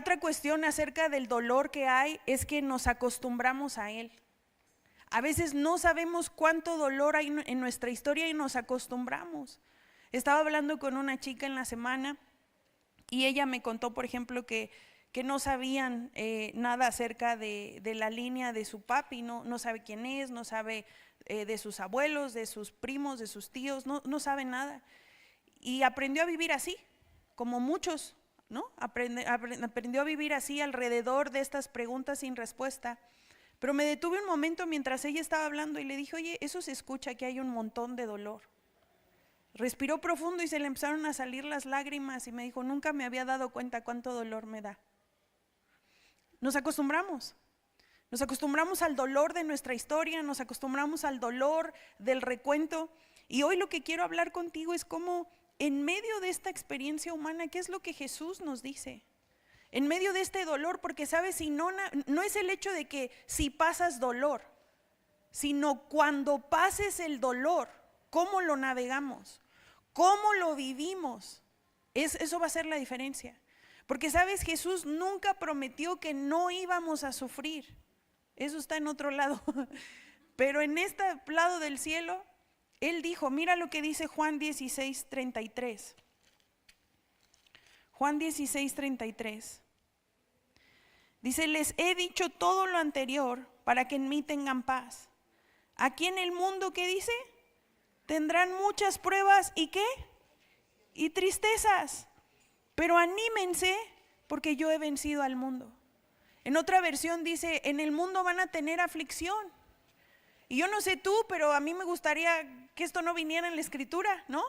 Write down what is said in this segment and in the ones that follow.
otra cuestión acerca del dolor que hay es que nos acostumbramos a él. A veces no sabemos cuánto dolor hay en nuestra historia y nos acostumbramos. Estaba hablando con una chica en la semana y ella me contó, por ejemplo, que no sabían nada acerca de la línea de su papi, no sabe quién es, no sabe de sus abuelos, de sus primos, de sus tíos, no sabe nada. Y aprendió a vivir así, como muchos, ¿no? Aprendió a vivir así alrededor de estas preguntas sin respuesta. Pero me detuve un momento mientras ella estaba hablando y le dije, oye, eso se escucha que hay un montón de dolor. Respiró profundo y se le empezaron a salir las lágrimas y me dijo, nunca me había dado cuenta cuánto dolor me da. Nos acostumbramos al dolor de nuestra historia, nos acostumbramos al dolor del recuento. Y hoy lo que quiero hablar contigo es cómo en medio de esta experiencia humana, ¿qué es lo que Jesús nos dice? En medio de este dolor, porque sabes, si no es el hecho de que si pasas dolor, sino cuando pases el dolor, ¿cómo lo navegamos? ¿Cómo lo vivimos? Eso va a ser la diferencia. Porque sabes, Jesús nunca prometió que no íbamos a sufrir. Eso está en otro lado. Pero en este lado del cielo, Él dijo, mira lo que dice Juan 16:33. Juan 16:33. Dice, les he dicho todo lo anterior para que en mí tengan paz. Aquí en el mundo, ¿qué dice? Tendrán muchas pruebas y ¿qué? Y tristezas. Pero anímense porque yo he vencido al mundo. En otra versión dice, en el mundo van a tener aflicción. Y yo no sé tú, pero a mí me gustaría que esto no viniera en la escritura, ¿no?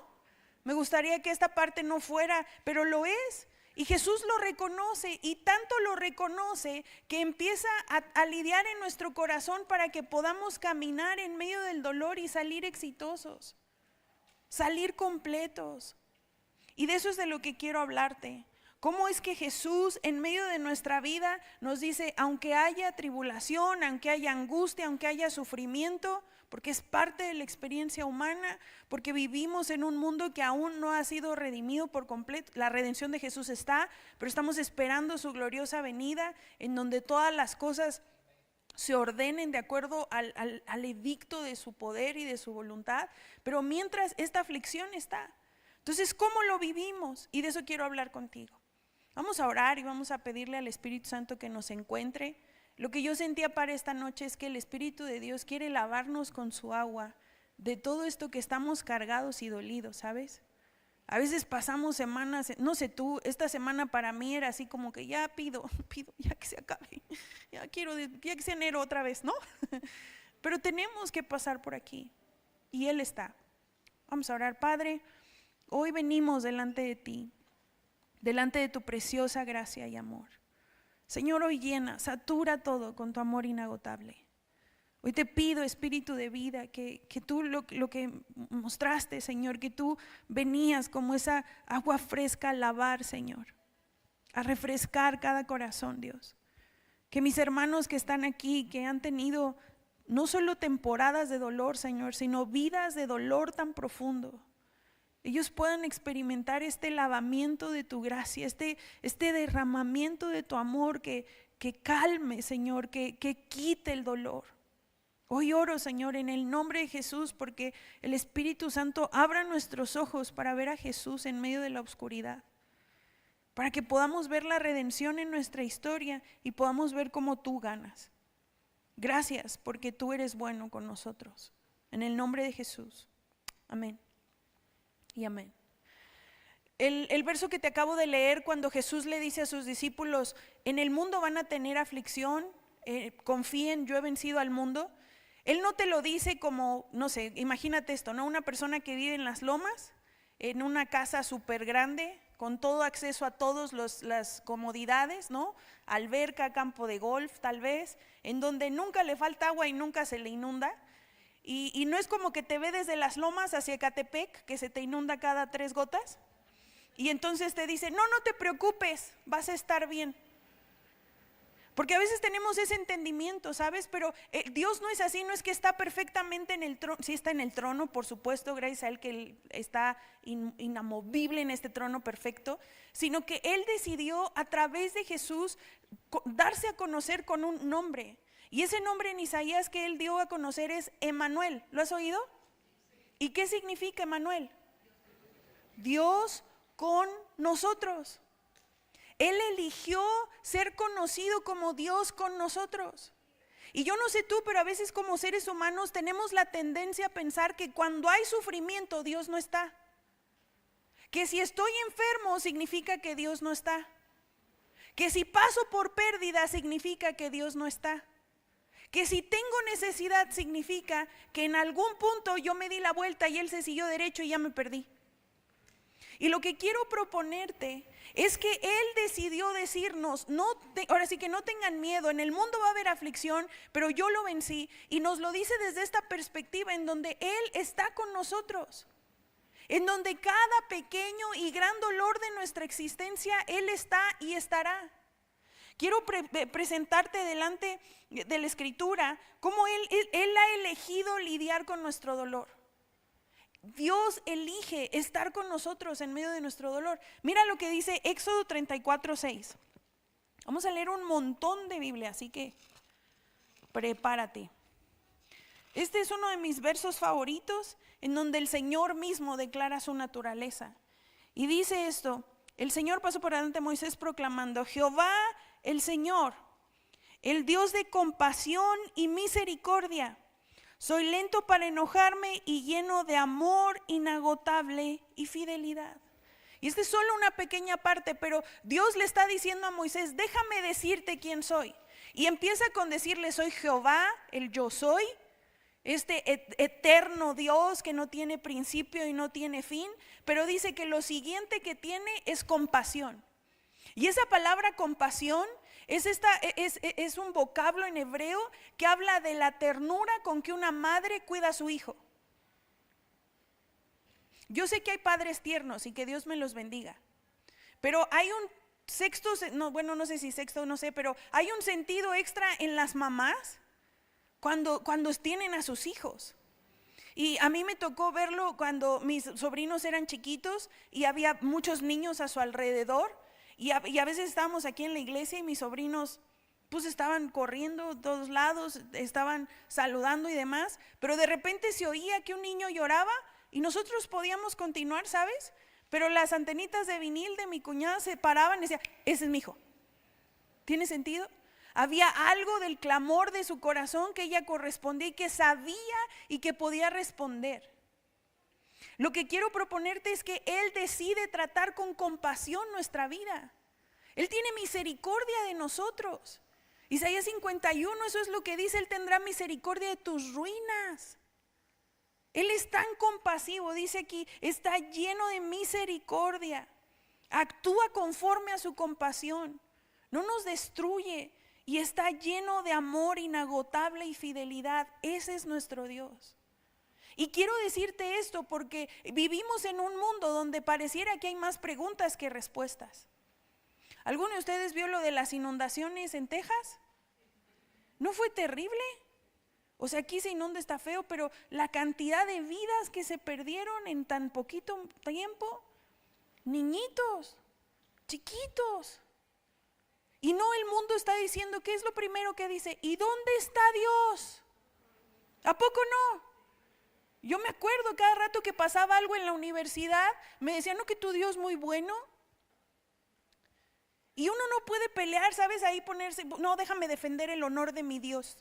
Me gustaría que esta parte no fuera, pero lo es. Y Jesús lo reconoce y tanto lo reconoce que empieza a lidiar en nuestro corazón para que podamos caminar en medio del dolor y salir exitosos, salir completos. Y de eso es de lo que quiero hablarte. ¿Cómo es que Jesús en medio de nuestra vida nos dice, aunque haya tribulación, aunque haya angustia, aunque haya sufrimiento, porque es parte de la experiencia humana, porque vivimos en un mundo que aún no ha sido redimido por completo? La redención de Jesús está, pero estamos esperando su gloriosa venida, en donde todas las cosas se ordenen de acuerdo al edicto de su poder y de su voluntad. Pero mientras esta aflicción está, entonces ¿cómo lo vivimos? Y de eso quiero hablar contigo. Vamos a orar y vamos a pedirle al Espíritu Santo que nos encuentre. Lo que yo sentía para esta noche es que el Espíritu de Dios quiere lavarnos con su agua de todo esto que estamos cargados y dolidos, ¿sabes? A veces pasamos semanas, no sé tú, esta semana para mí era así como que ya pido ya que se acabe, ya que sea enero otra vez, ¿no? Pero tenemos que pasar por aquí y Él está. Vamos a orar. Padre, hoy venimos delante de ti, delante de tu preciosa gracia y amor. Señor, hoy llena, satura todo con tu amor inagotable. Hoy te pido, Espíritu de vida, que tú lo que mostraste, Señor, que tú venías como esa agua fresca a lavar, Señor, a refrescar cada corazón, Dios. Que mis hermanos que están aquí, que han tenido no solo temporadas de dolor, Señor, sino vidas de dolor tan profundo, ellos puedan experimentar este lavamiento de tu gracia, este derramamiento de tu amor que calme, Señor, que quite el dolor. Hoy oro, Señor, en el nombre de Jesús, porque el Espíritu Santo abra nuestros ojos para ver a Jesús en medio de la oscuridad, para que podamos ver la redención en nuestra historia y podamos ver cómo tú ganas. Gracias, porque tú eres bueno con nosotros. En el nombre de Jesús. Amén. Y amén. El verso que te acabo de leer, cuando Jesús le dice a sus discípulos, en el mundo van a tener aflicción, confíen, yo he vencido al mundo. Él no te lo dice como, no sé, imagínate esto, ¿no? Una persona que vive en las lomas, en una casa súper grande, con todo acceso a todas las comodidades, ¿no? Alberca, campo de golf tal vez, en donde nunca le falta agua y nunca se le inunda. Y no es como que te ve desde las lomas hacia Ecatepec, que se te inunda cada 3 gotas. Y entonces te dice, no te preocupes, vas a estar bien. Porque a veces tenemos ese entendimiento, ¿sabes? Pero Dios no es así, no es que está perfectamente en el trono. Sí está en el trono, por supuesto, gracias a Él que Él está inamovible en este trono perfecto. Sino que Él decidió a través de Jesús darse a conocer con un nombre. Y ese nombre en Isaías que Él dio a conocer es Emmanuel. ¿Lo has oído? ¿Y qué significa Emmanuel? Dios con nosotros. Él eligió ser conocido como Dios con nosotros. Y yo no sé tú, pero a veces como seres humanos tenemos la tendencia a pensar que cuando hay sufrimiento Dios no está. Que si estoy enfermo significa que Dios no está. Que si paso por pérdida significa que Dios no está. Que si tengo necesidad significa que en algún punto yo me di la vuelta y Él se siguió derecho y ya me perdí. Y lo que quiero proponerte es que Él decidió decirnos, ahora sí que no tengan miedo, en el mundo va a haber aflicción, pero yo lo vencí. Y nos lo dice desde esta perspectiva en donde Él está con nosotros. En donde cada pequeño y gran dolor de nuestra existencia, Él está y estará. Quiero presentarte delante de la Escritura cómo Él ha elegido lidiar con nuestro dolor. Dios elige estar con nosotros en medio de nuestro dolor. Mira lo que dice Éxodo 34:6. Vamos a leer un montón de Biblia, así que prepárate. Este es uno de mis versos favoritos en donde el Señor mismo declara su naturaleza. Y dice esto: el Señor pasó por delante de Moisés proclamando: Jehová el Señor, el Dios de compasión y misericordia. Soy lento para enojarme y lleno de amor inagotable y fidelidad. Y esta es solo una pequeña parte, pero Dios le está diciendo a Moisés: déjame decirte quién soy. Y empieza con decirle: soy Jehová, el yo soy, este eterno Dios que no tiene principio y no tiene fin. Pero dice que lo siguiente que tiene es compasión. Y esa palabra compasión es un vocablo en hebreo que habla de la ternura con que una madre cuida a su hijo. Yo sé que hay padres tiernos y que Dios me los bendiga, pero hay un sexto, no sé si sexto, no sé, pero hay un sentido extra en las mamás cuando tienen a sus hijos. Y a mí me tocó verlo cuando mis sobrinos eran chiquitos y había muchos niños a su alrededor. Y a veces estábamos aquí en la iglesia y mis sobrinos pues estaban corriendo a todos lados, estaban saludando y demás, pero de repente se oía que un niño lloraba y nosotros podíamos continuar, ¿sabes? Pero las antenitas de vinil de mi cuñada se paraban y decían: ese es mi hijo. ¿Tiene sentido? Había algo del clamor de su corazón que ella correspondía y que sabía y que podía responder. Lo que quiero proponerte es que Él decide tratar con compasión nuestra vida. Él tiene misericordia de nosotros. Isaías 51, eso es lo que dice: Él tendrá misericordia de tus ruinas. Él es tan compasivo, dice aquí, está lleno de misericordia. Actúa conforme a su compasión. No nos destruye y está lleno de amor inagotable y fidelidad. Ese es nuestro Dios. Y quiero decirte esto porque vivimos en un mundo donde pareciera que hay más preguntas que respuestas. ¿Alguno de ustedes vio lo de las inundaciones en Texas? ¿No fue terrible? O sea, aquí se inunda, está feo, pero la cantidad de vidas que se perdieron en tan poquito tiempo, niñitos, chiquitos. Y no, el mundo está diciendo, ¿qué es lo primero que dice? ¿Y dónde está Dios? ¿A poco no? Yo me acuerdo cada rato que pasaba algo en la universidad, me decían: ¿no que tu Dios es muy bueno? Y uno no puede pelear, ¿sabes? Ahí ponerse, no, déjame defender el honor de mi Dios.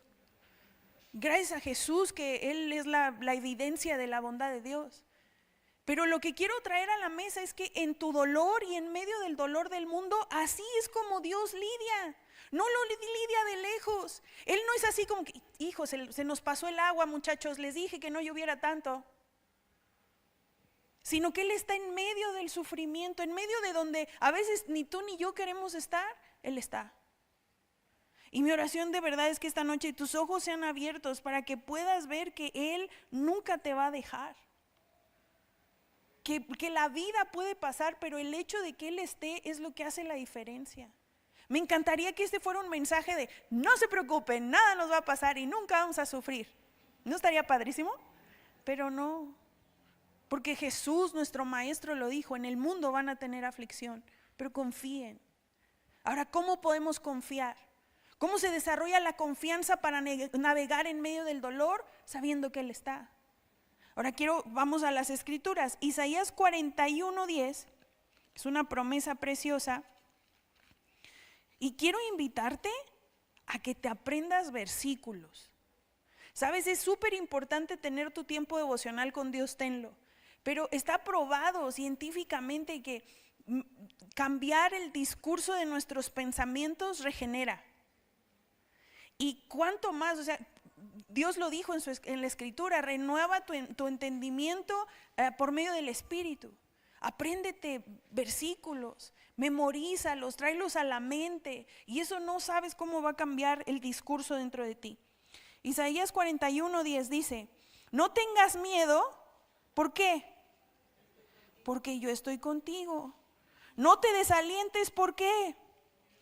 Gracias a Jesús que Él es la evidencia de la bondad de Dios. Pero lo que quiero traer a la mesa es que en tu dolor y en medio del dolor del mundo, así es como Dios lidia. No lo lidia de lejos. Él no es así como que: hijo, se nos pasó el agua, muchachos, les dije que no lloviera tanto. Sino que Él está en medio del sufrimiento, en medio de donde a veces ni tú ni yo queremos estar, Él está. Y mi oración de verdad es que esta noche tus ojos sean abiertos para que puedas ver que Él nunca te va a dejar. Que la vida puede pasar, pero el hecho de que Él esté es lo que hace la diferencia. Me encantaría que este fuera un mensaje de no se preocupen, nada nos va a pasar y nunca vamos a sufrir. ¿No estaría padrísimo? Pero no, porque Jesús, nuestro maestro, lo dijo, en el mundo van a tener aflicción, pero confíen. Ahora, ¿cómo podemos confiar? ¿Cómo se desarrolla la confianza para navegar en medio del dolor sabiendo que Él está? Ahora vamos a las escrituras. Isaías 41:10 es una promesa preciosa. Y quiero invitarte a que te aprendas versículos. Sabes, es súper importante tener tu tiempo devocional con Dios, tenlo. Pero está probado científicamente que cambiar el discurso de nuestros pensamientos regenera. Y cuánto más, o sea, Dios lo dijo en la escritura, renueva tu entendimiento por medio del Espíritu. Apréndete versículos, memorízalos, tráelos a la mente, y eso no sabes cómo va a cambiar el discurso dentro de ti. Isaías 41:10 dice, no tengas miedo, ¿por qué? Porque yo estoy contigo. No te desalientes, ¿por qué?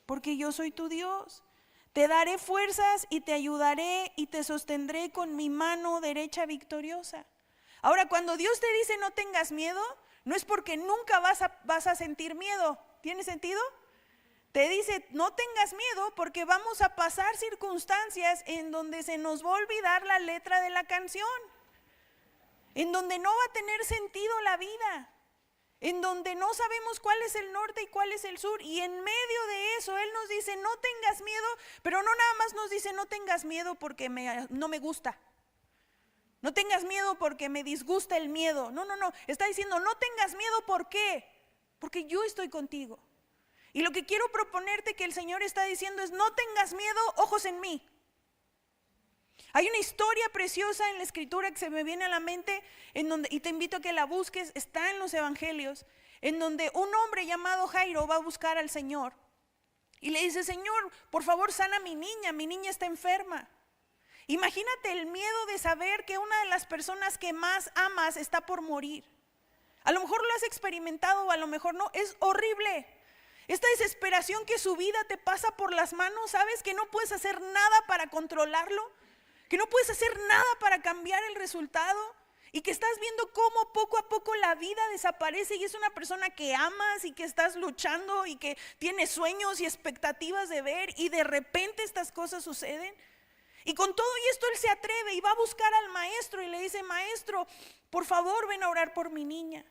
Porque yo soy tu Dios. Te daré fuerzas y te ayudaré y te sostendré con mi mano derecha victoriosa. Ahora, cuando Dios te dice no tengas miedo, no es porque nunca vas a sentir miedo. ¿Tiene sentido? Te dice no tengas miedo porque vamos a pasar circunstancias en donde se nos va a olvidar la letra de la canción, en donde no va a tener sentido la vida, en donde no sabemos cuál es el norte y cuál es el sur, y en medio de eso Él nos dice no tengas miedo, pero no nada más nos dice no tengas miedo porque no me gusta, no tengas miedo porque me disgusta el miedo, no, está diciendo no tengas miedo, ¿por qué? Porque yo estoy contigo. Y lo que quiero proponerte que el Señor está diciendo es no tengas miedo, ojos en mí. Hay una historia preciosa en la escritura que se me viene a la mente, y te invito a que la busques, está en los evangelios, en donde un hombre llamado Jairo va a buscar al Señor. Y le dice, Señor, por favor sana a mi niña está enferma. Imagínate el miedo de saber que una de las personas que más amas está por morir. A lo mejor lo has experimentado o a lo mejor no, es horrible. Esta desesperación que su vida te pasa por las manos, sabes que no puedes hacer nada para controlarlo, que no puedes hacer nada para cambiar el resultado y que estás viendo cómo poco a poco la vida desaparece y es una persona que amas y que estás luchando y que tienes sueños y expectativas de ver y de repente estas cosas suceden. Y con todo y esto él se atreve y va a buscar al maestro y le dice, maestro, por favor ven a orar por mi niña.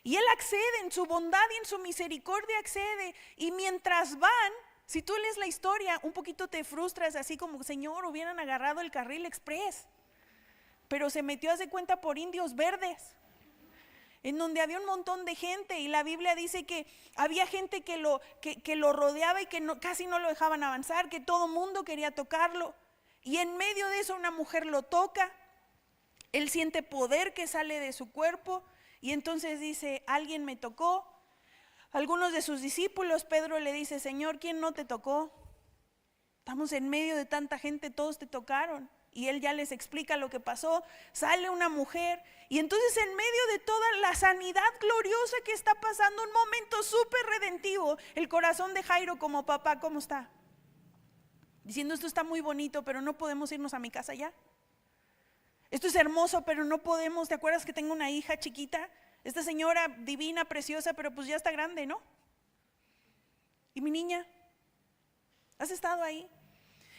Y él accede en su bondad y en su misericordia accede. Y mientras van, si tú lees la historia, un poquito te frustras, así como, Señor, hubieran agarrado el carril express. Pero se metió, hace cuenta, por indios verdes, en donde había un montón de gente. Y la Biblia dice que había gente que lo rodeaba y que casi no lo dejaban avanzar, que todo mundo quería tocarlo. Y en medio de eso una mujer lo toca. Él siente poder que sale de su cuerpo. Y entonces dice, alguien me tocó. Algunos de sus discípulos, Pedro le dice, Señor, ¿quién no te tocó? Estamos en medio de tanta gente, todos te tocaron. Y él ya les explica lo que pasó. Sale una mujer y entonces en medio de toda la sanidad gloriosa que está pasando, un momento súper redentivo, el corazón de Jairo como papá, ¿cómo está? Diciendo, esto está muy bonito, pero no podemos irnos a mi casa ya. Esto es hermoso, pero no podemos. ¿Te acuerdas que tengo una hija chiquita? Esta señora divina, preciosa, pero pues ya está grande, ¿no? ¿Y mi niña? ¿Has estado ahí?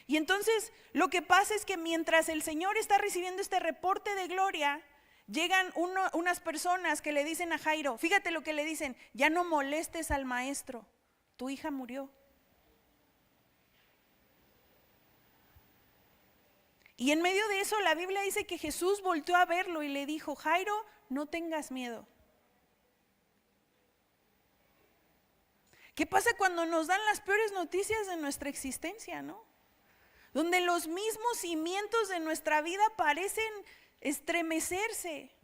Y entonces lo que pasa es que mientras el Señor está recibiendo este reporte de gloria, llegan unas personas que le dicen a Jairo, fíjate lo que le dicen, ya no molestes al maestro, tu hija murió. Y en medio de eso la Biblia dice que Jesús volteó a verlo y le dijo, Jairo, no tengas miedo. ¿Qué pasa cuando nos dan las peores noticias de nuestra existencia, no? Donde los mismos cimientos de nuestra vida parecen estremecerse.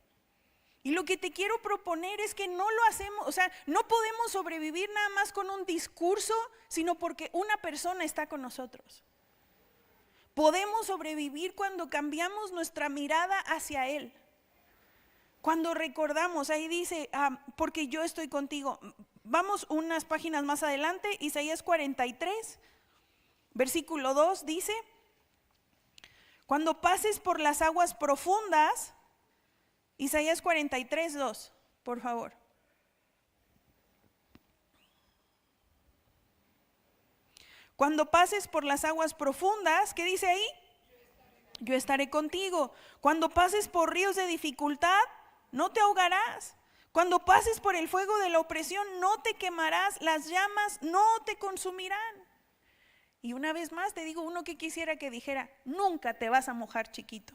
Y lo que te quiero proponer es que no lo hacemos, o sea, no podemos sobrevivir nada más con un discurso, sino porque una persona está con nosotros. Podemos sobrevivir cuando cambiamos nuestra mirada hacia Él. Cuando recordamos, ahí dice, porque yo estoy contigo. vamos unas páginas más adelante, Isaías 43, versículo 2 dice, cuando pases por las aguas profundas, Isaías 43, 2, por favor. Cuando pases por las aguas profundas, ¿qué dice ahí? Yo estaré contigo. Cuando pases por ríos de dificultad, no te ahogarás. Cuando pases por el fuego de la opresión, no te quemarás. Las llamas no te consumirán. Y una vez más te digo, uno que quisiera que dijera, nunca te vas a mojar, chiquito.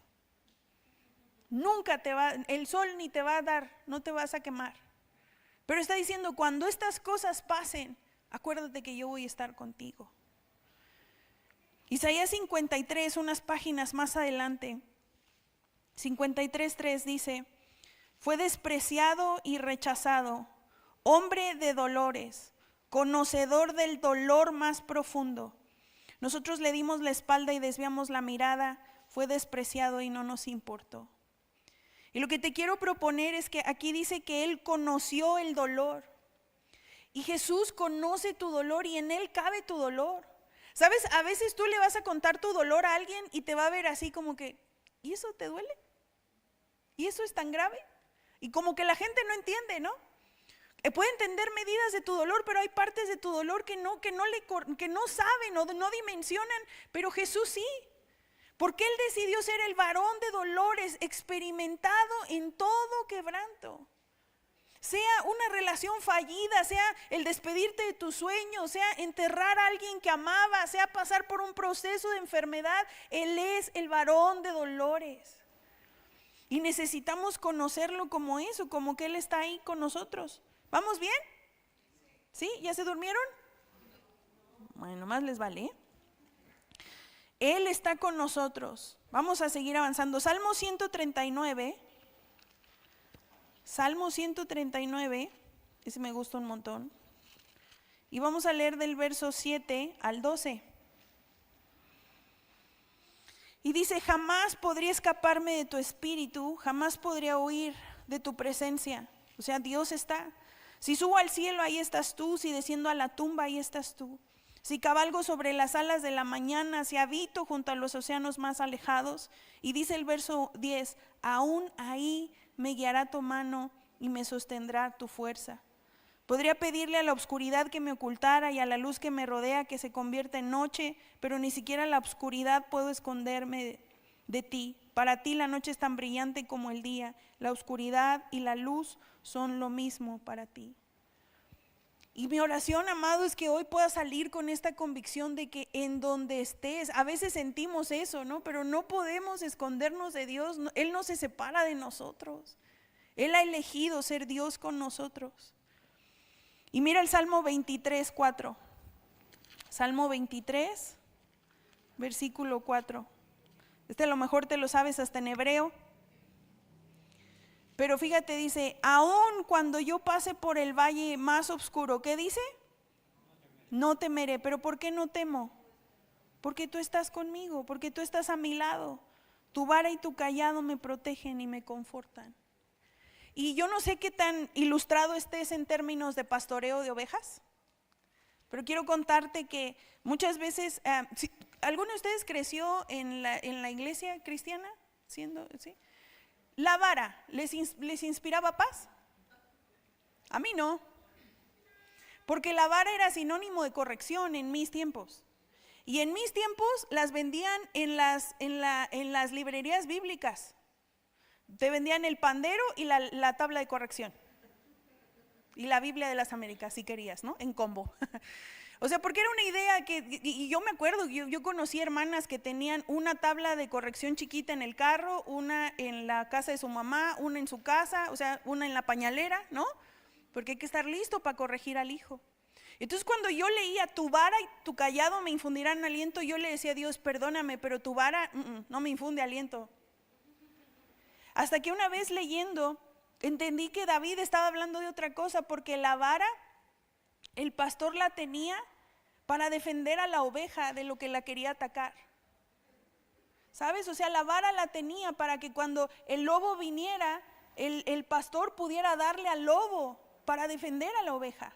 Nunca el sol ni te va a dar, no te vas a quemar. Pero está diciendo, cuando estas cosas pasen, acuérdate que yo voy a estar contigo. Isaías 53, unas páginas más adelante, 53:3 dice, fue despreciado y rechazado, hombre de dolores, conocedor del dolor más profundo. Nosotros le dimos la espalda y desviamos la mirada, fue despreciado y no nos importó. Y lo que te quiero proponer es que aquí dice que Él conoció el dolor. Y Jesús conoce tu dolor y en Él cabe tu dolor. ¿Sabes? A veces tú le vas a contar tu dolor a alguien y te va a ver así como que, ¿y eso te duele? ¿Y eso es tan grave? Y como que la gente no entiende, ¿no? Puede entender medidas de tu dolor, pero hay partes de tu dolor que no saben o no dimensionan, pero Jesús sí. Porque Él decidió ser el varón de dolores, experimentado en todo quebranto. Sea una relación fallida, sea el despedirte de tus sueños, sea enterrar a alguien que amaba, sea pasar por un proceso de enfermedad, Él es el varón de dolores. Y necesitamos conocerlo como eso, como que Él está ahí con nosotros. ¿Vamos bien? ¿Sí? ¿Ya se durmieron? Bueno, más les vale, ¿eh? Él está con nosotros. Vamos a seguir avanzando. Salmo 139. Salmo 139, ese me gusta un montón. Y vamos a leer del verso 7 al 12. Y dice, jamás podría escaparme de tu espíritu, jamás podría huir de tu presencia. O sea, Dios está. Si subo al cielo, ahí estás tú. Si desciendo a la tumba, ahí estás tú. Si cabalgo sobre las alas de la mañana, si habito junto a los océanos más alejados. Y dice el verso 10, aún ahí me guiará tu mano y me sostendrá tu fuerza. Podría pedirle a la oscuridad que me ocultara y a la luz que me rodea que se convierta en noche, pero ni siquiera en la oscuridad puedo esconderme de ti. Para ti la noche es tan brillante como el día. La oscuridad y la luz son lo mismo para ti. Y mi oración, amado, es que hoy puedas salir con esta convicción de que en donde estés, a veces sentimos eso, ¿no? Pero no podemos escondernos de Dios. Él no se separa de nosotros. Él ha elegido ser Dios con nosotros. Y mira el Salmo 23, 4. Salmo 23, versículo 4. A lo mejor te lo sabes hasta en hebreo. Pero fíjate, dice, aun cuando yo pase por el valle más oscuro, ¿qué dice? No temeré. ¿Pero por qué no temo? Porque tú estás conmigo, porque tú estás a mi lado. Tu vara y tu cayado me protegen y me confortan. Y yo no sé qué tan ilustrado estés en términos de pastoreo de ovejas, pero quiero contarte que muchas veces, ¿alguno de ustedes creció en la iglesia cristiana? ¿Sí? ¿La vara les inspiraba paz? A mí no, porque la vara era sinónimo de corrección en mis tiempos. Y en mis tiempos las vendían en las librerías bíblicas. Te vendían el pandero y la tabla de corrección. Y la Biblia de las Américas, si querías, ¿no? En combo. O sea, porque era una idea y yo me acuerdo, yo conocí hermanas que tenían una tabla de corrección chiquita en el carro, una en la casa de su mamá, una en su casa, o sea, una en la pañalera, ¿no? Porque hay que estar listo para corregir al hijo. Entonces cuando yo leía, tu vara y tu cayado me infundirán aliento, yo le decía a Dios, perdóname, pero tu vara no me infunde aliento. Hasta que una vez leyendo, entendí que David estaba hablando de otra cosa, porque la vara, el pastor la tenía para defender a la oveja de lo que la quería atacar. ¿Sabes? O sea, la vara la tenía para que cuando el lobo viniera, el pastor pudiera darle al lobo para defender a la oveja.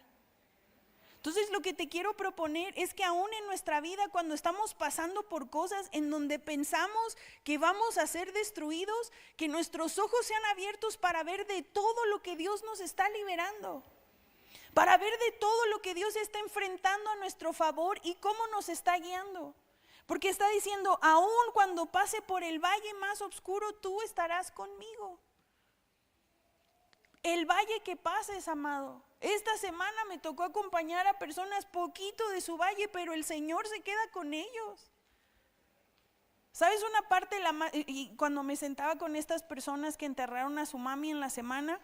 Entonces lo que te quiero proponer es que aún en nuestra vida, cuando estamos pasando por cosas en donde pensamos que vamos a ser destruidos, que nuestros ojos sean abiertos para ver de todo lo que Dios nos está liberando, para ver de todo lo que Dios está enfrentando a nuestro favor y cómo nos está guiando. Porque está diciendo, aún cuando pase por el valle más oscuro, tú estarás conmigo. El valle que pases, amado. Esta semana me tocó acompañar a personas poquito de su valle, pero el Señor se queda con ellos. ¿Sabes una parte? Y cuando me sentaba con estas personas que enterraron a su mami en la semana,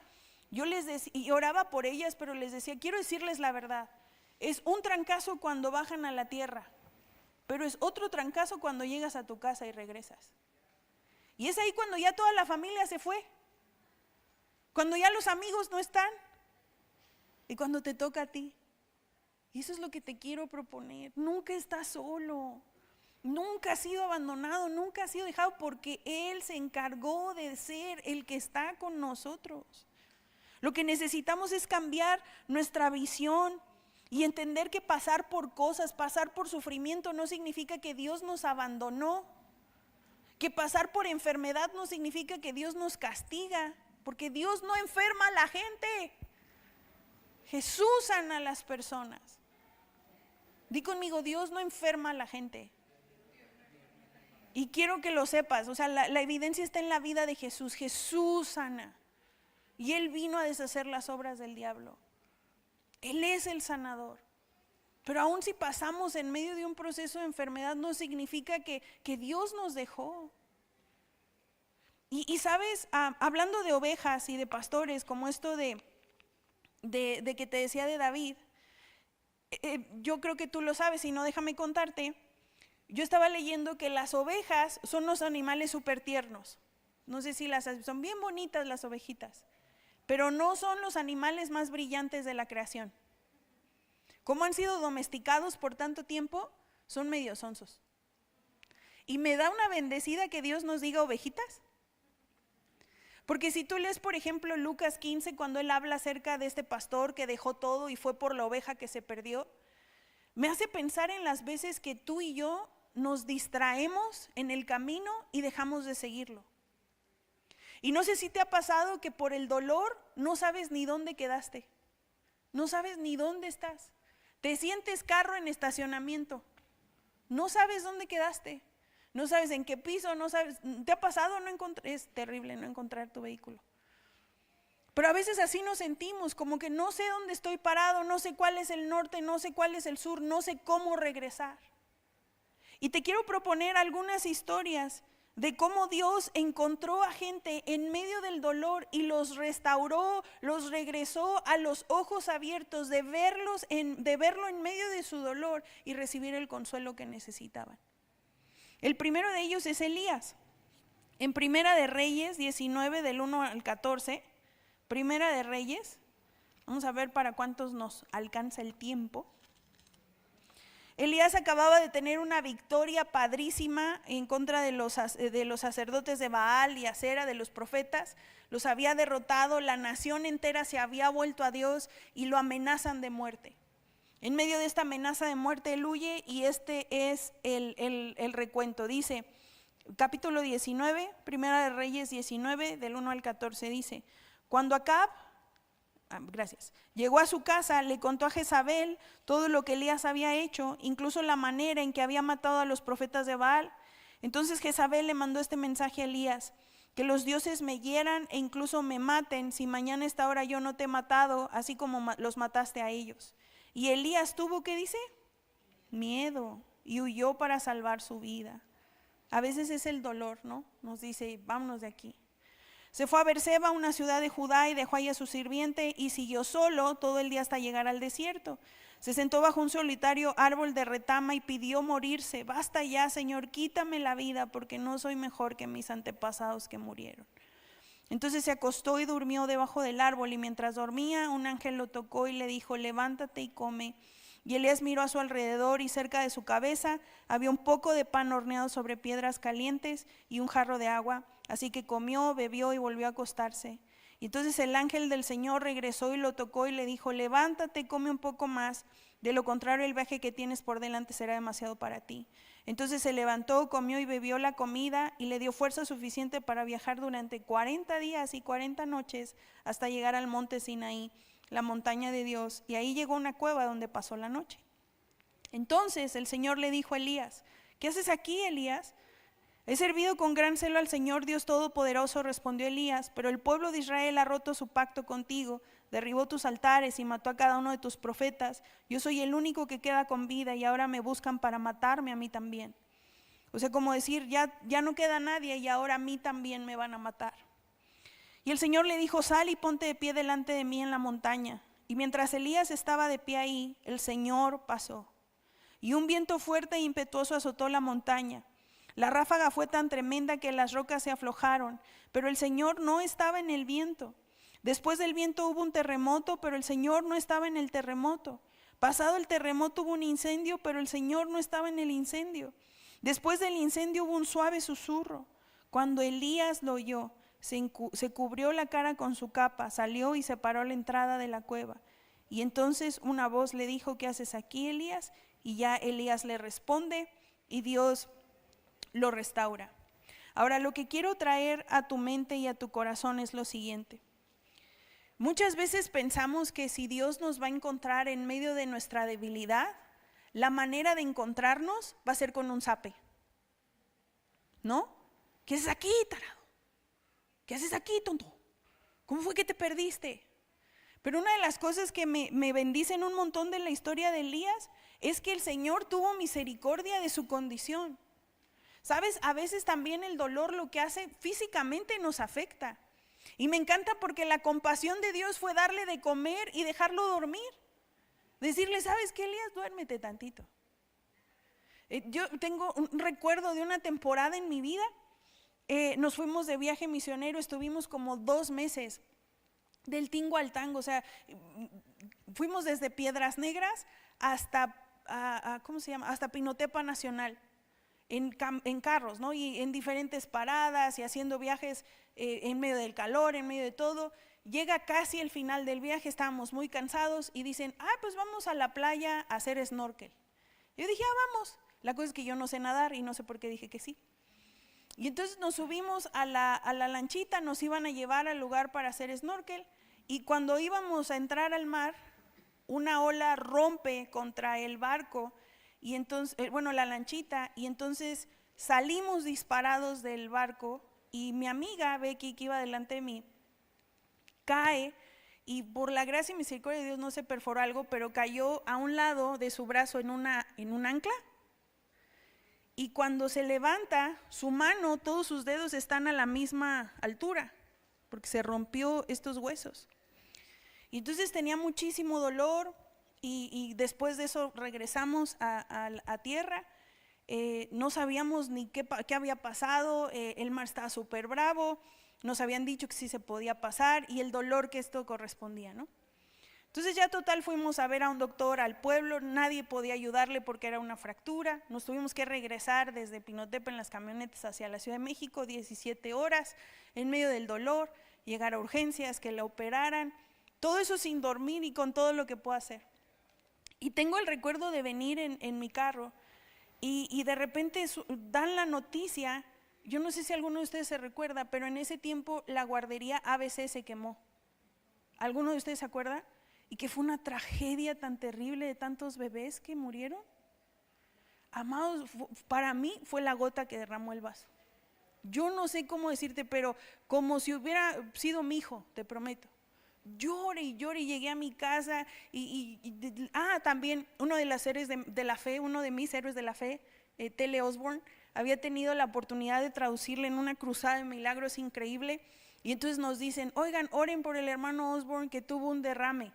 yo les decía, y oraba por ellas, pero les decía, quiero decirles la verdad. Es un trancazo cuando bajan a la tierra, pero es otro trancazo cuando llegas a tu casa y regresas. Y es ahí cuando ya toda la familia se fue. Cuando ya los amigos no están y cuando te toca a ti. Y eso es lo que te quiero proponer. Nunca estás solo, nunca has sido abandonado, nunca has sido dejado, porque Él se encargó de ser el que está con nosotros. Lo que necesitamos es cambiar nuestra visión y entender que pasar por cosas, pasar por sufrimiento no significa que Dios nos abandonó, que pasar por enfermedad no significa que Dios nos castiga. Porque Dios no enferma a la gente. Jesús sana a las personas. Di conmigo, Dios no enferma a la gente. Y quiero que lo sepas, o sea, la evidencia está en la vida de Jesús. Jesús sana. Y Él vino a deshacer las obras del diablo. Él es el sanador. Pero aún si pasamos en medio de un proceso de enfermedad, no significa que Dios nos dejó. Y sabes, hablando de ovejas y de pastores, como esto de que te decía de David, yo creo que tú lo sabes, si no déjame contarte. Yo estaba leyendo que las ovejas son los animales súper tiernos. No sé si son bien bonitas las ovejitas, pero no son los animales más brillantes de la creación. Como han sido domesticados por tanto tiempo, son medio sonsos. Y me da una bendecida que Dios nos diga ovejitas. Porque si tú lees, por ejemplo, Lucas 15, cuando él habla acerca de este pastor que dejó todo y fue por la oveja que se perdió, me hace pensar en las veces que tú y yo nos distraemos en el camino y dejamos de seguirlo. Y no sé si te ha pasado que por el dolor no sabes ni dónde quedaste, no sabes ni dónde estás. Te sientes carro en estacionamiento, no sabes dónde quedaste. No sabes en qué piso, no sabes, ¿te ha pasado? Es terrible no encontrar tu vehículo. Pero a veces así nos sentimos, como que no sé dónde estoy parado, no sé cuál es el norte, no sé cuál es el sur, no sé cómo regresar. Y te quiero proponer algunas historias de cómo Dios encontró a gente en medio del dolor y los restauró, los regresó a los ojos abiertos de verlo en medio de su dolor y recibir el consuelo que necesitaban. El primero de ellos es Elías. En Primera de Reyes 19 del 1 al 14, Primera de Reyes, vamos a ver para cuántos nos alcanza el tiempo. Elías acababa de tener una victoria padrísima en contra de los sacerdotes de Baal y Acera, de los profetas. Los había derrotado, la nación entera se había vuelto a Dios y lo amenazan de muerte. En medio de esta amenaza de muerte él huye y este es el recuento. Dice, capítulo 19, Primera de Reyes 19, del 1 al 14, dice, cuando Acab, llegó a su casa, le contó a Jezabel todo lo que Elías había hecho, incluso la manera en que había matado a los profetas de Baal. Entonces Jezabel le mandó este mensaje a Elías, que los dioses me hieran e incluso me maten si mañana a esta hora yo no te he matado, así como los mataste a ellos. Y Elías tuvo, ¿qué dice? Miedo, y huyó para salvar su vida. A veces es el dolor, ¿no? Nos dice, vámonos de aquí. Se fue a Berseba, una ciudad de Judá, y dejó ahí a su sirviente y siguió solo todo el día hasta llegar al desierto. Se sentó bajo un solitario árbol de retama y pidió morirse. Basta ya, Señor, quítame la vida, porque no soy mejor que mis antepasados que murieron. Entonces se acostó y durmió debajo del árbol, y mientras dormía un ángel lo tocó y le dijo, levántate y come. Y Elías miró a su alrededor y cerca de su cabeza había un poco de pan horneado sobre piedras calientes y un jarro de agua. Así que comió, bebió y volvió a acostarse. Y entonces el ángel del Señor regresó y lo tocó y le dijo, levántate, come un poco más, De lo contrario, el viaje que tienes por delante será demasiado para ti. Entonces se levantó, comió y bebió la comida y le dio fuerza suficiente para viajar durante 40 días y 40 noches hasta llegar al monte Sinaí, la montaña de Dios, y ahí llegó a una cueva donde pasó la noche. Entonces el Señor le dijo a Elías: ¿qué haces aquí, Elías? He servido con gran celo al Señor Dios Todopoderoso, respondió Elías, pero el pueblo de Israel ha roto su pacto contigo, derribó tus altares y mató a cada uno de tus profetas. Yo soy el único que queda con vida y ahora me buscan para matarme a mí también. O sea, como decir, ya no queda nadie y ahora a mí también me van a matar. Y el Señor le dijo: sal y ponte de pie delante de mí en la montaña. Y mientras Elías estaba de pie ahí, el Señor pasó. Y un viento fuerte e impetuoso azotó la montaña. La ráfaga fue tan tremenda que las rocas se aflojaron, pero el Señor no estaba en el viento. Después del viento hubo un terremoto, pero el Señor no estaba en el terremoto. Pasado el terremoto hubo un incendio, pero el Señor no estaba en el incendio. Después del incendio hubo un suave susurro. Cuando Elías lo oyó, se cubrió la cara con su capa, salió y se paró a la entrada de la cueva. Y entonces una voz le dijo: ¿qué haces aquí, Elías? Y ya Elías le responde y Dios lo restaura. Ahora, lo que quiero traer a tu mente y a tu corazón es lo siguiente. Muchas veces pensamos que si Dios nos va a encontrar en medio de nuestra debilidad, la manera de encontrarnos va a ser con un zape. ¿No? ¿Qué haces aquí, tarado? ¿Qué haces aquí, tonto? ¿Cómo fue que te perdiste? Pero una de las cosas que me bendicen un montón de la historia de Elías es que el Señor tuvo misericordia de su condición. ¿Sabes? A veces también el dolor lo que hace físicamente nos afecta. Y me encanta porque la compasión de Dios fue darle de comer y dejarlo dormir. Decirle: ¿sabes qué, Elías? Duérmete tantito. Yo tengo un recuerdo de una temporada en mi vida. Nos fuimos de viaje misionero, estuvimos como 2 meses del tingo al tango. O sea, fuimos desde Piedras Negras hasta, ¿cómo se llama? Hasta Pinotepa Nacional. En carros, ¿no? Y en diferentes paradas y haciendo viajes en medio del calor, en medio de todo. Llega casi el final del viaje, estábamos muy cansados y dicen: pues vamos a la playa a hacer snorkel. Yo dije: vamos. La cosa es que yo no sé nadar y no sé por qué dije que sí. Y entonces nos subimos a la lanchita, nos iban a llevar al lugar para hacer snorkel, y cuando íbamos a entrar al mar, una ola rompe contra el barco y entonces, la lanchita, y entonces salimos disparados del barco y mi amiga Becky, que iba delante de mí, cae y por la gracia y misericordia de Dios no se perforó algo, pero cayó a un lado de su brazo en un ancla. Y cuando se levanta, su mano, todos sus dedos están a la misma altura, porque se rompió estos huesos. Y entonces tenía muchísimo dolor y después de eso regresamos a tierra. No sabíamos ni qué había pasado, el mar estaba súper bravo, nos habían dicho que sí se podía pasar y el dolor que esto correspondía, ¿no? Entonces ya total fuimos a ver a un doctor al pueblo, nadie podía ayudarle porque era una fractura, nos tuvimos que regresar desde Pinotepa en las camionetas hacia la Ciudad de México, 17 horas en medio del dolor, llegar a urgencias, que la operaran, todo eso sin dormir y con todo lo que puedo hacer. Y tengo el recuerdo de venir en mi carro y de repente dan la noticia, yo no sé si alguno de ustedes se recuerda, pero en ese tiempo la guardería ABC se quemó. ¿Alguno de ustedes se acuerda? Y que fue una tragedia tan terrible de tantos bebés que murieron. Amados, para mí fue la gota que derramó el vaso. Yo no sé cómo decirte, pero como si hubiera sido mi hijo, te prometo. Lloré y lloré y llegué a mi casa también uno de las héroes de la fe, uno de mis héroes de la fe, Tele Osborne, había tenido la oportunidad de traducirle en una cruzada de milagros increíble, y entonces nos dicen: oigan, oren por el hermano Osborne que tuvo un derrame,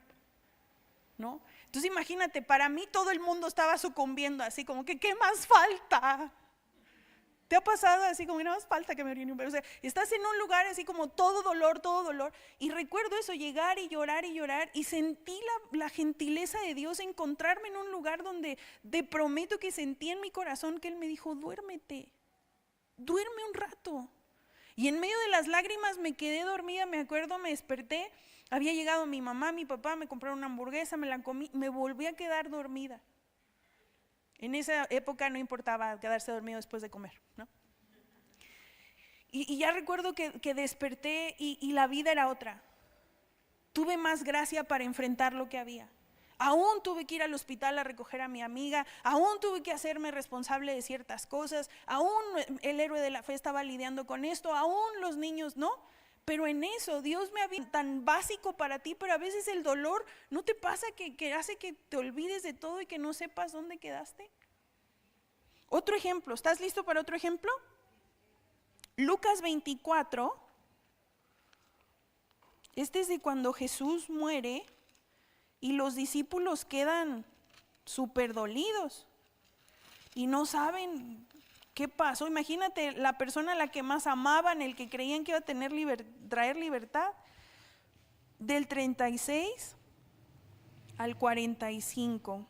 ¿no? Entonces imagínate, para mí todo el mundo estaba sucumbiendo así como que ¿qué más falta? ¿Te ha pasado así como que no más falta que me orine? O sea, estás en un lugar así como todo dolor, y recuerdo eso, llegar y llorar y sentí la gentileza de Dios, encontrarme en un lugar donde te prometo que sentí en mi corazón que Él me dijo: duérmete, duerme un rato. Y en medio de las lágrimas me quedé dormida, me acuerdo, me desperté, había llegado mi mamá, mi papá, me compraron una hamburguesa, me la comí, me volví a quedar dormida. En esa época no importaba quedarse dormido después de comer, ¿no? Y ya recuerdo que desperté y la vida era otra. Tuve más gracia para enfrentar lo que había. Aún tuve que ir al hospital a recoger a mi amiga, aún tuve que hacerme responsable de ciertas cosas, aún el héroe de la fe estaba lidiando con esto, aún los niños, ¿no? Pero en eso Dios me había tan básico para ti, pero a veces el dolor ¿no te pasa que hace que te olvides de todo y que no sepas dónde quedaste? Otro ejemplo, ¿estás listo para otro ejemplo? Lucas 24, este es de cuando Jesús muere y los discípulos quedan súper dolidos y no saben qué pasó. Imagínate la persona a la que más amaban, el que creían que iba a tener traer libertad. Del 36 al 45.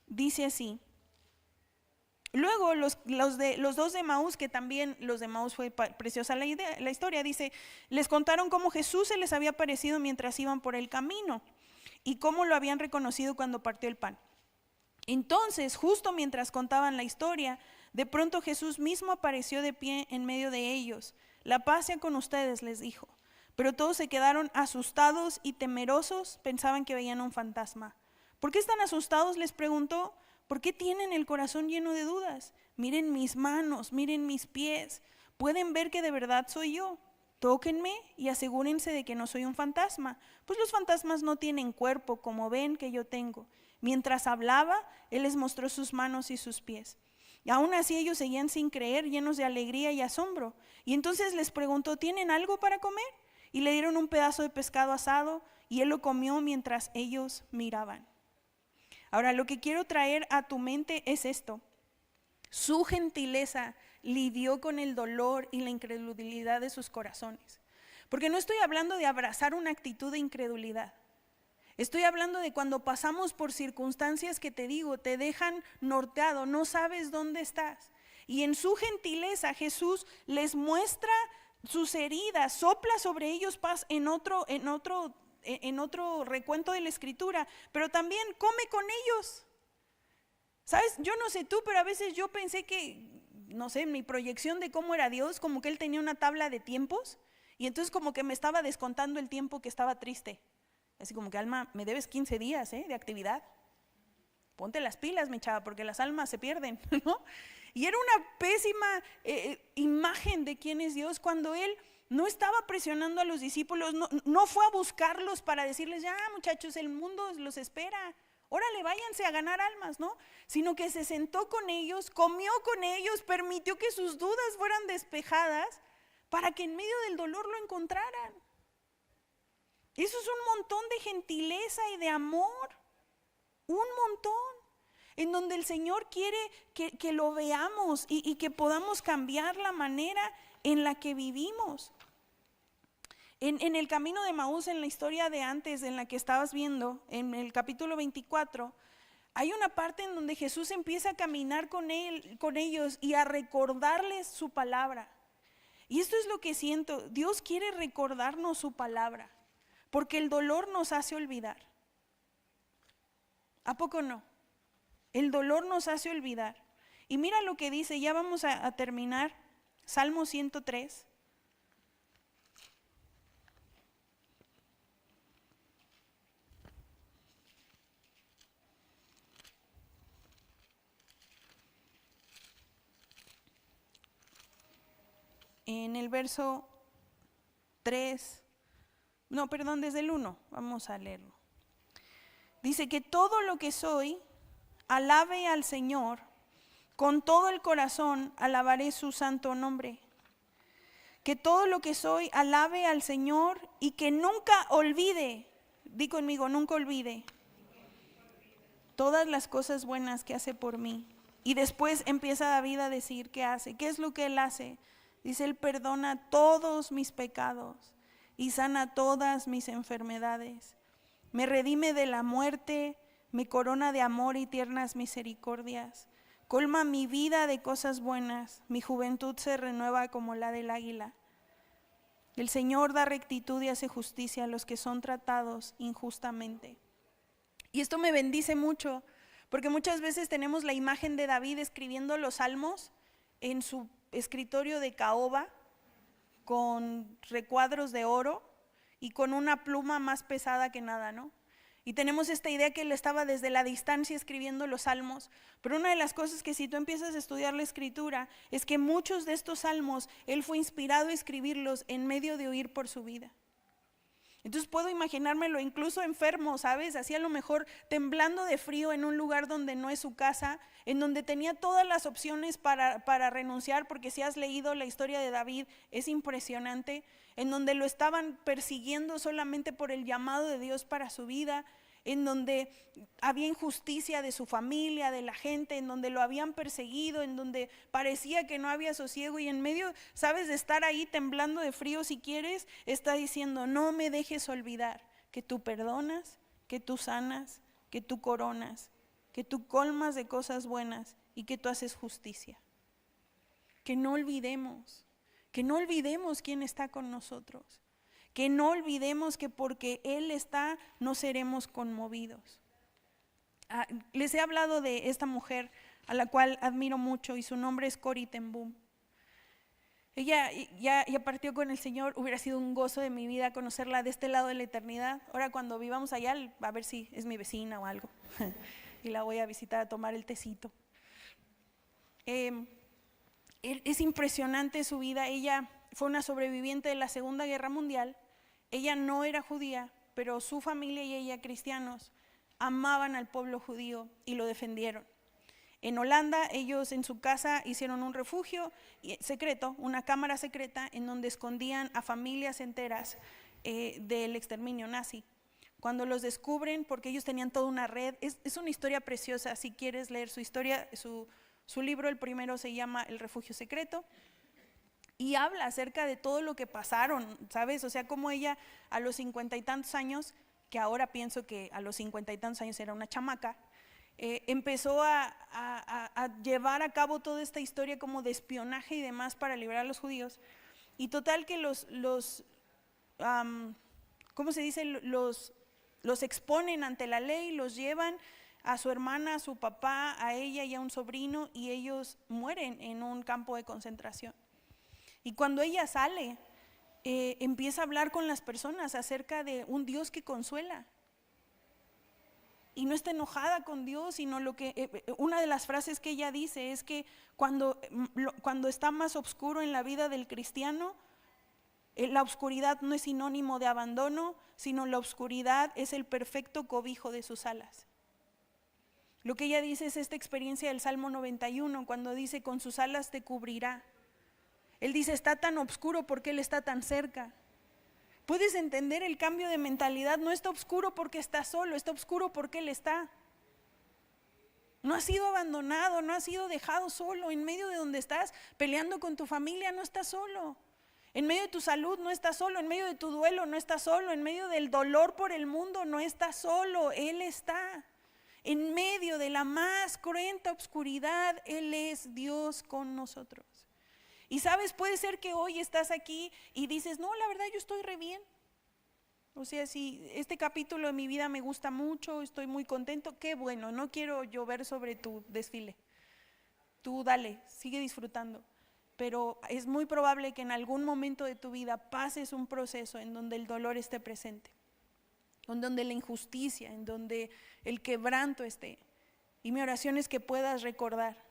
Dice así. Luego los dos de Emaús, que también los de Emaús fue preciosa la historia, dice, les contaron cómo Jesús se les había aparecido mientras iban por el camino y cómo lo habían reconocido cuando partió el pan. Entonces, justo mientras contaban la historia, de pronto Jesús mismo apareció de pie en medio de ellos. La paz sea con ustedes, les dijo. Pero todos se quedaron asustados y temerosos, pensaban que veían un fantasma. ¿Por qué están asustados?, les preguntó. ¿Por qué tienen el corazón lleno de dudas? Miren mis manos, miren mis pies. ¿Pueden ver que de verdad soy yo? Tóquenme y asegúrense de que no soy un fantasma, pues los fantasmas no tienen cuerpo como ven que yo tengo. Mientras hablaba, él les mostró sus manos y sus pies. Y aún así ellos seguían sin creer, llenos de alegría y asombro. Y entonces les preguntó, ¿tienen algo para comer? Y le dieron un pedazo de pescado asado y él lo comió mientras ellos miraban. Ahora, lo que quiero traer a tu mente es esto. Su gentileza lidió con el dolor y la incredulidad de sus corazones. Porque no estoy hablando de abrazar una actitud de incredulidad. Estoy hablando de cuando pasamos por circunstancias que te digo, te dejan norteado, no sabes dónde estás. Y en su gentileza Jesús les muestra sus heridas, sopla sobre ellos paz en otro recuento de la escritura, pero también come con ellos. ¿Sabes? Yo no sé tú, pero a veces yo pensé que, no sé, mi proyección de cómo era Dios, como que Él tenía una tabla de tiempos y entonces como que me estaba descontando el tiempo que estaba triste. Así como que, Alma, me debes 15 días de actividad. Ponte las pilas, mi chava, porque las almas se pierden, ¿no? Y era una pésima imagen de quién es Dios cuando Él no estaba presionando a los discípulos, no fue a buscarlos para decirles, ya muchachos, el mundo los espera, órale, váyanse a ganar almas, ¿no? Sino que se sentó con ellos, comió con ellos, permitió que sus dudas fueran despejadas para que en medio del dolor lo encontraran. Eso es un montón de gentileza y de amor, un montón, en donde el Señor quiere que lo veamos y que podamos cambiar la manera en la que vivimos. En el camino de Emaús, en la historia de antes, en la que estabas viendo, en el capítulo 24, hay una parte en donde Jesús empieza a caminar con ellos y a recordarles su palabra. Y esto es lo que siento, Dios quiere recordarnos su palabra, porque el dolor nos hace olvidar. ¿A poco no? El dolor nos hace olvidar. Y mira lo que dice, ya vamos a terminar, Salmo 103. En el verso 3, no, perdón, desde el 1, vamos a leerlo. Dice que todo lo que soy, alabe al Señor, con todo el corazón alabaré su santo nombre. Que todo lo que soy, alabe al Señor y que nunca olvide, di conmigo, nunca olvide, todas las cosas buenas que hace por mí. Y después empieza David a decir qué hace, qué es lo que él hace. Dice, Él perdona todos mis pecados y sana todas mis enfermedades. Me redime de la muerte, me corona de amor y tiernas misericordias. Colma mi vida de cosas buenas, mi juventud se renueva como la del águila. El Señor da rectitud y hace justicia a los que son tratados injustamente. Y esto me bendice mucho, porque muchas veces tenemos la imagen de David escribiendo los salmos en su escritorio de caoba, con recuadros de oro y con una pluma más pesada que nada, ¿no? Y tenemos esta idea que él estaba desde la distancia escribiendo los salmos, pero una de las cosas que si tú empiezas a estudiar la escritura es que muchos de estos salmos él fue inspirado a escribirlos en medio de huir por su vida. Entonces puedo imaginármelo incluso enfermo, ¿sabes? Así a lo mejor temblando de frío en un lugar donde no es su casa, en donde tenía todas las opciones para renunciar, porque si has leído la historia de David es impresionante, en donde lo estaban persiguiendo solamente por el llamado de Dios para su vida, en donde había injusticia de su familia, de la gente, en donde lo habían perseguido, en donde parecía que no había sosiego, y en medio, sabes, de estar ahí temblando de frío si quieres, está diciendo: no me dejes olvidar que tú perdonas, que tú sanas, que tú coronas, que tú colmas de cosas buenas y que tú haces justicia. Que no olvidemos quién está con nosotros. Que no olvidemos que porque Él está, no seremos conmovidos. Les he hablado de esta mujer a la cual admiro mucho y su nombre es Corrie ten Boom. Ella ya partió con el Señor. Hubiera sido un gozo de mi vida conocerla de este lado de la eternidad. Ahora cuando vivamos allá, a ver si es mi vecina o algo. Y la voy a visitar a tomar el tecito. Es impresionante su vida. Ella fue una sobreviviente de la Segunda Guerra Mundial. Ella no era judía, pero su familia y ella, cristianos, amaban al pueblo judío y lo defendieron. En Holanda, ellos en su casa hicieron un refugio secreto, una cámara secreta, en donde escondían a familias enteras del exterminio nazi. Cuando los descubren, porque ellos tenían toda una red, es una historia preciosa. Si quieres leer su historia, su libro, el primero, se llama El Refugio Secreto. Y habla acerca de todo lo que pasaron, ¿sabes? O sea, como ella a los 50 y tantos años, que ahora pienso que a los 50 y tantos años era una chamaca, empezó a llevar a cabo toda esta historia como de espionaje y demás para liberar a los judíos. Y total que ¿cómo se dice? Los exponen ante la ley, los llevan a su hermana, a su papá, a ella y a un sobrino, y ellos mueren en un campo de concentración. Y cuando ella sale, empieza a hablar con las personas acerca de un Dios que consuela. Y no está enojada con Dios, sino una de las frases que ella dice es que cuando está más oscuro en la vida del cristiano, la oscuridad no es sinónimo de abandono, sino la oscuridad es el perfecto cobijo de sus alas. Lo que ella dice es esta experiencia del Salmo 91, cuando dice: con sus alas te cubrirá. Él dice: está tan oscuro porque Él está tan cerca. ¿Puedes entender el cambio de mentalidad? No está oscuro porque está solo, está oscuro porque Él está. No has sido abandonado, no has sido dejado solo. En medio de donde estás peleando con tu familia, no estás solo. En medio de tu salud no estás solo, en medio de tu duelo no estás solo, en medio del dolor por el mundo no estás solo. Él está. En medio de la más cruenta oscuridad, Él es Dios con nosotros. Y sabes, puede ser que hoy estás aquí y dices: no, la verdad yo estoy re bien. O sea, si este capítulo de mi vida me gusta mucho, estoy muy contento, qué bueno, no quiero llover sobre tu desfile. Tú dale, sigue disfrutando. Pero es muy probable que en algún momento de tu vida pases un proceso en donde el dolor esté presente, en donde la injusticia, en donde el quebranto esté. Y mi oración es que puedas recordar,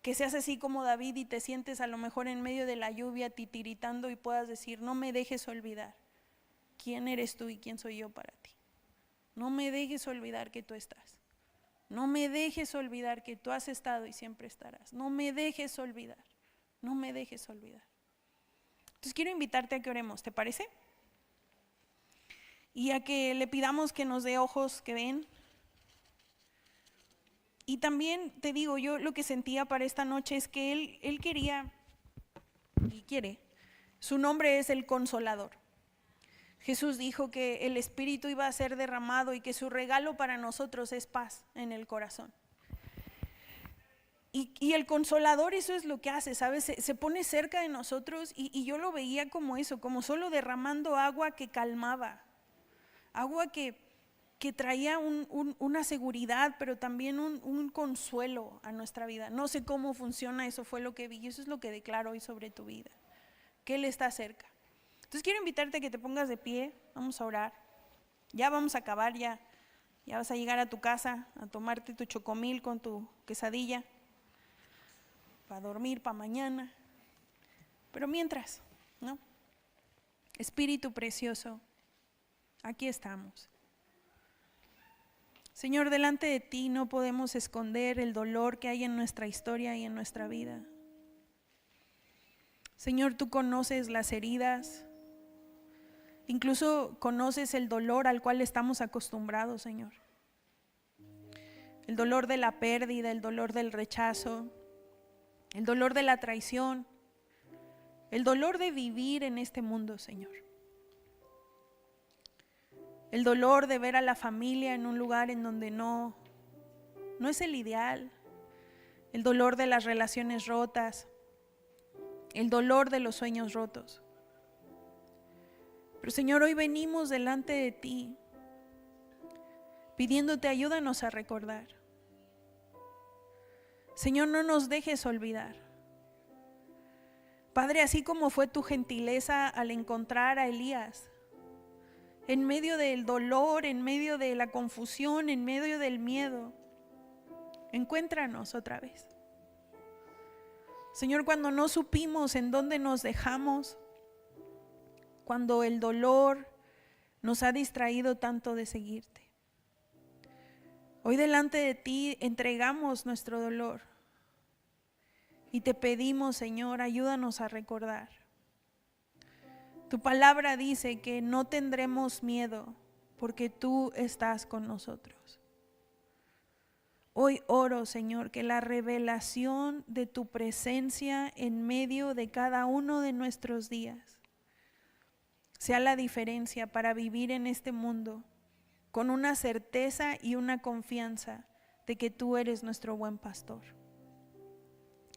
que seas así como David y te sientes a lo mejor en medio de la lluvia titiritando y puedas decir: no me dejes olvidar quién eres tú y quién soy yo para ti. No me dejes olvidar que tú estás. No me dejes olvidar que tú has estado y siempre estarás. No me dejes olvidar. No me dejes olvidar. Entonces quiero invitarte a que oremos, ¿te parece? Y a que le pidamos que nos dé ojos que ven. Y también te digo, yo lo que sentía para esta noche es que Él quería y quiere. Su nombre es el Consolador. Jesús dijo que el Espíritu iba a ser derramado y que su regalo para nosotros es paz en el corazón. Y el Consolador eso es lo que hace, ¿sabes? Se pone cerca de nosotros y yo lo veía como eso, como solo derramando agua que calmaba, agua que traía una seguridad, pero también un consuelo a nuestra vida. No sé cómo funciona, eso fue lo que vi y eso es lo que declaro hoy sobre tu vida, que Él está cerca. Entonces quiero invitarte a que te pongas de pie, vamos a orar. Ya vamos a acabar, ya vas a llegar a tu casa a tomarte tu chocomil con tu quesadilla, para dormir, para mañana. Pero mientras, ¿no? Espíritu precioso, aquí estamos. Señor, delante de ti no podemos esconder el dolor que hay en nuestra historia y en nuestra vida. Señor, tú conoces las heridas, incluso conoces el dolor al cual estamos acostumbrados, Señor. El dolor de la pérdida, el dolor del rechazo, el dolor de la traición, el dolor de vivir en este mundo, Señor. El dolor de ver a la familia en un lugar en donde no es el ideal. El dolor de las relaciones rotas, el dolor de los sueños rotos. Pero Señor, hoy venimos delante de ti, pidiéndote ayúdanos a recordar. Señor, no nos dejes olvidar. Padre, así como fue tu gentileza al encontrar a Elías, en medio del dolor, en medio de la confusión, en medio del miedo, encuéntranos otra vez. Señor, cuando no supimos en dónde nos dejamos, cuando el dolor nos ha distraído tanto de seguirte. Hoy delante de ti entregamos nuestro dolor y te pedimos, Señor, ayúdanos a recordar. Tu palabra dice que no tendremos miedo porque tú estás con nosotros. Hoy oro, Señor, que la revelación de tu presencia en medio de cada uno de nuestros días sea la diferencia para vivir en este mundo con una certeza y una confianza de que tú eres nuestro buen pastor.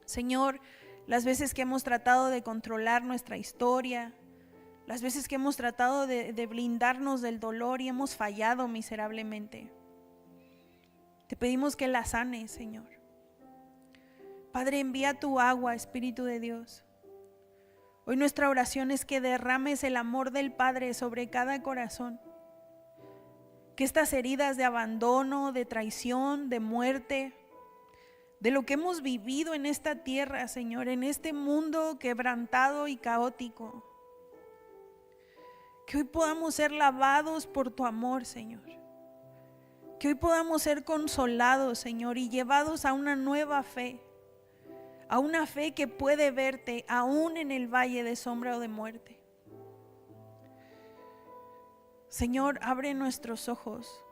Señor, las veces que hemos tratado de controlar nuestra historia, las veces que hemos tratado de blindarnos del dolor y hemos fallado miserablemente, te pedimos que la sanes, Señor. Padre, envía tu agua, Espíritu de Dios. Hoy nuestra oración es que derrames el amor del Padre sobre cada corazón. Que estas heridas de abandono, de traición, de muerte, de lo que hemos vivido en esta tierra, Señor, en este mundo quebrantado y caótico, que hoy podamos ser lavados por tu amor, Señor. Que hoy podamos ser consolados, Señor, y llevados a una nueva fe, a una fe que puede verte aún en el valle de sombra o de muerte. Señor, abre nuestros ojos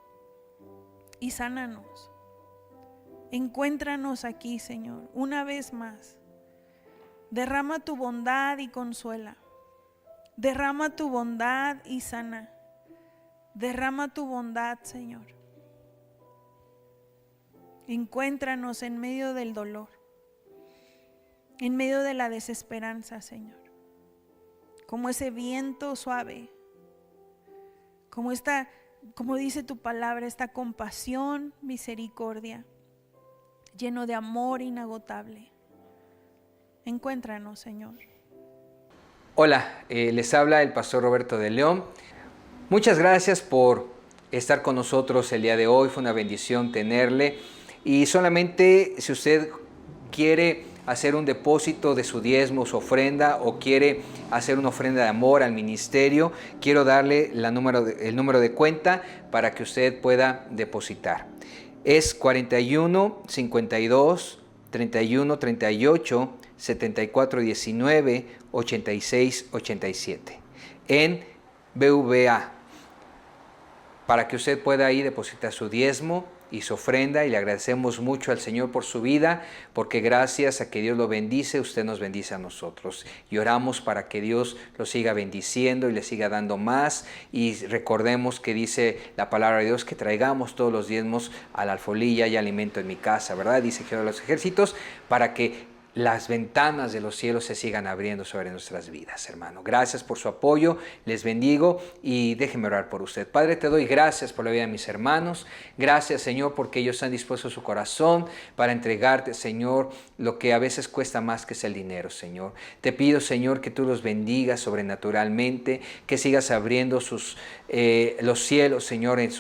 y sánanos. Encuéntranos aquí, Señor, una vez más. Derrama tu bondad y consuela. Derrama tu bondad y sana. Derrama tu bondad, Señor. Encuéntranos en medio del dolor, en medio de la desesperanza, Señor. Como ese viento suave, como dice tu palabra, esta compasión, misericordia, lleno de amor inagotable. Encuéntranos, Señor. Hola, les habla el pastor Roberto de León. Muchas gracias por estar con nosotros el día de hoy. Fue una bendición tenerle. Y solamente si usted quiere hacer un depósito de su diezmo, su ofrenda, o quiere hacer una ofrenda de amor al ministerio, quiero darle el número de cuenta para que usted pueda depositar. Es 41 52 31 38 74 19 86 87 en BVA, para que usted pueda ahí depositar su diezmo y su ofrenda, y le agradecemos mucho al Señor por su vida, porque gracias a que Dios lo bendice, usted nos bendice a nosotros. Y oramos para que Dios lo siga bendiciendo y le siga dando más. Y recordemos que dice la palabra de Dios que traigamos todos los diezmos a la alfolía y alimento en mi casa, ¿verdad? Dice Jehová de los ejércitos, para que las ventanas de los cielos se sigan abriendo sobre nuestras vidas, hermano. Gracias por su apoyo, les bendigo y déjenme orar por usted. Padre, te doy gracias por la vida de mis hermanos. Gracias, Señor, porque ellos han dispuesto su corazón para entregarte, Señor, lo que a veces cuesta más, que es el dinero, Señor. Te pido, Señor, que tú los bendigas sobrenaturalmente, que sigas abriendo los cielos, Señor, en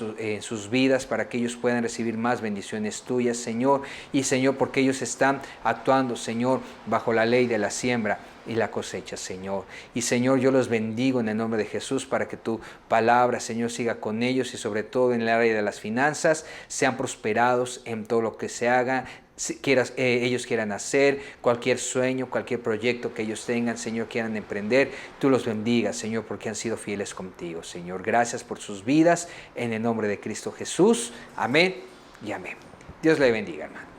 sus vidas, para que ellos puedan recibir más bendiciones tuyas, Señor. Y, Señor, porque ellos están actuando, Señor, bajo la ley de la siembra y la cosecha, Señor. Y, Señor, yo los bendigo en el nombre de Jesús, para que tu palabra, Señor, siga con ellos, y sobre todo en el área de las finanzas, sean prosperados en todo lo que se haga. Si ellos quieran hacer, cualquier sueño, cualquier proyecto que ellos tengan, Señor, quieran emprender, tú los bendigas, Señor, porque han sido fieles contigo, Señor. Gracias por sus vidas, en el nombre de Cristo Jesús. Amén y amén. Dios le bendiga, hermano.